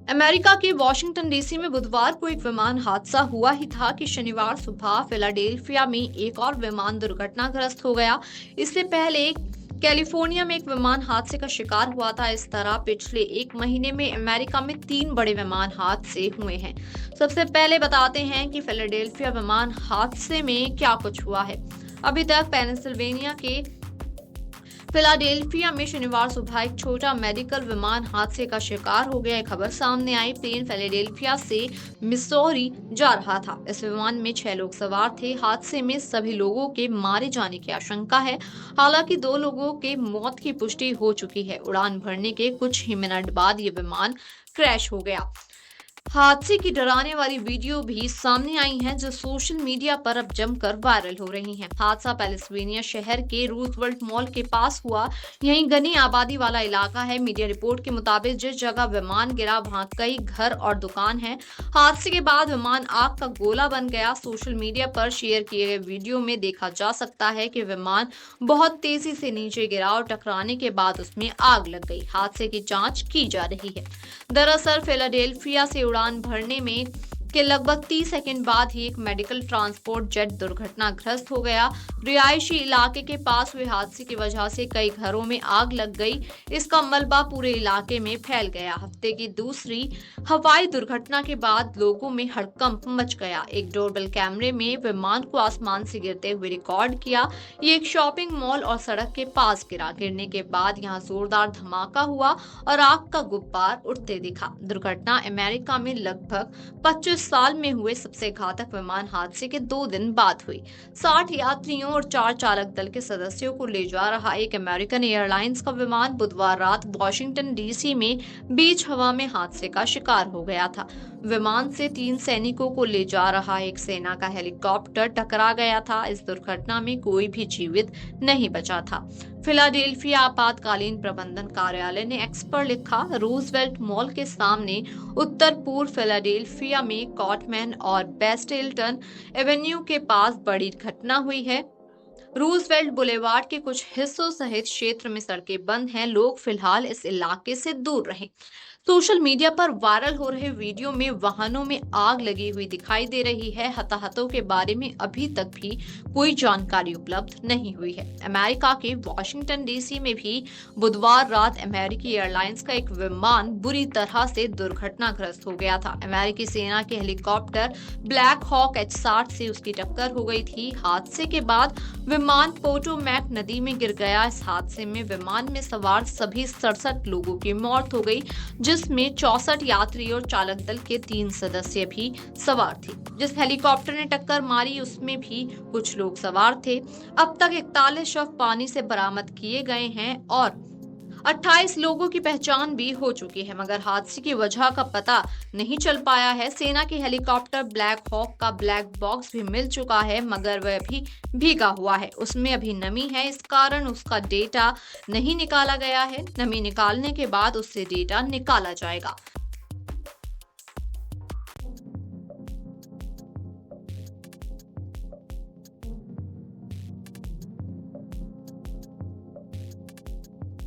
America के Washington DC में बुधवार को एक विमान हादसा हुआ ही था कि शनिवार सुबह फिलाडेल्फिया में एक और विमान दुर्घटनाग्रस्त हो गया। इससे पहले कैलिफोर्निया में एक विमान हादसे का शिकार हुआ था। इस तरह पिछले एक महीने में अमेरिका में 3 बड़े विमान हादसे हुए हैं। सबसे पहले बताते हैं कि फिलाडेल्फिया विमान हादसे में क्या कुछ हुआ है। अभी तक पेनिसिल्वेनिया के फिलाडेल्फिया में शनिवार सुबह एक छोटा मेडिकल विमान हादसे का शिकार हो गया। खबर सामने आई, प्लेन फिलाडेल्फिया से मिसौरी जा रहा था। इस विमान में 6 लोग सवार थे। हादसे में सभी लोगों के मारे जाने की आशंका है। हालांकि 2 लोगों के मौत की पुष्टि हो चुकी है। उड़ान भरने के कुछ ही मिनट बाद ये विमान क्रैश हो गया। हादसे की डराने वाली वीडियो भी सामने आई हैं, जो सोशल मीडिया पर अब जमकर वायरल हो रही हैं। हादसा पेनिसिल्वेनिया शहर के रूजवेल्ट मॉल के पास हुआ। यहीं घनी आबादी वाला इलाका है। मीडिया रिपोर्ट के मुताबिक जिस जगह विमान गिरा वहां कई घर और दुकान है। हादसे के बाद विमान आग का गोला बन गया। सोशल मीडिया पर शेयर किए गए वीडियो में देखा जा सकता है कि विमान बहुत तेजी से नीचे गिरा और टकराने के बाद उसमें आग लग गई। हादसे की जांच की जा रही है। दरअसल फिलाडेल्फिया से उड़ान भरने में के लगभग 30 सेकंड बाद ही एक मेडिकल ट्रांसपोर्ट जेट दुर्घटनाग्रस्त हो गया। रिहायशी इलाके के पास हुए हादसे की वजह से कई घरों में आग लग गई। इसका मलबा पूरे इलाके में फैल गया। हफ्ते की दूसरी हवाई दुर्घटना के बाद लोगों में हड़कंप मच गया। एक डोरबेल कैमरे में विमान को आसमान से गिरते हुए रिकॉर्ड किया। ये एक शॉपिंग मॉल और सड़क के पास गिरा। गिरने के बाद यहाँ जोरदार धमाका हुआ और आग का गुब्बार उठते दिखा। दुर्घटना अमेरिका में लगभग 25 साल में हुए सबसे घातक विमान हादसे के 2 दिन बाद हुई। 60 यात्रियों और 4 चालक दल के सदस्यों को ले जा रहा एक अमेरिकन एयरलाइंस का विमान बुधवार रात वॉशिंगटन डीसी में बीच हवा में हादसे का शिकार हो गया था। विमान से 3 सैनिकों को ले जा रहा एक सेना का हेलीकॉप्टर टकरा गया था। इस दुर्घटना में कोई भी जीवित नहीं बचा था। फिलाडेल्फिया आपातकालीन प्रबंधन कार्यालय ने एक्स पर लिखा, रूजवेल्ट मॉल के सामने उत्तर पूर्व फिलाडेल्फिया में कॉटमैन और बेस्टेल्टन एवेन्यू के पास बड़ी घटना हुई है। रूजवेल्ट बुलेवार्ड के कुछ हिस्सों सहित क्षेत्र में सड़कें बंद हैं। लोग फिलहाल इस इलाके से दूर रहें। सोशल मीडिया पर वायरल हो रहे वीडियो में वाहनों में आग लगी हुई दिखाई दे रही है। हताहतों के बारे में अभी तक भी कोई जानकारी उपलब्ध नहीं हुई है। अमेरिका के वॉशिंगटन डीसी में भी बुधवार रात अमेरिकी एयरलाइंस का एक विमान बुरी तरह से दुर्घटनाग्रस्त हो गया था। अमेरिकी सेना के हेलीकॉप्टर ब्लैक हॉक H-60 से उसकी टक्कर हो गई थी। हादसे के बाद विमान पोटोमैक नदी में गिर गया। इस हादसे में विमान में सवार सभी 67 लोगों की मौत हो गई, जिसमें 64 यात्री और चालक दल के 3 सदस्य भी सवार थे। जिस हेलीकॉप्टर ने टक्कर मारी उसमें भी कुछ लोग सवार थे। अब तक 41 शव पानी से बरामद किए गए हैं और 28 लोगों की पहचान भी हो चुकी है, मगर हादसे की वजह का पता नहीं चल पाया है। सेना के हेलीकॉप्टर ब्लैक हॉक का ब्लैक बॉक्स भी मिल चुका है, मगर वह भी भीगा हुआ है। उसमें अभी नमी है, इस कारण उसका डेटा नहीं निकाला गया है। नमी निकालने के बाद उससे डेटा निकाला जाएगा।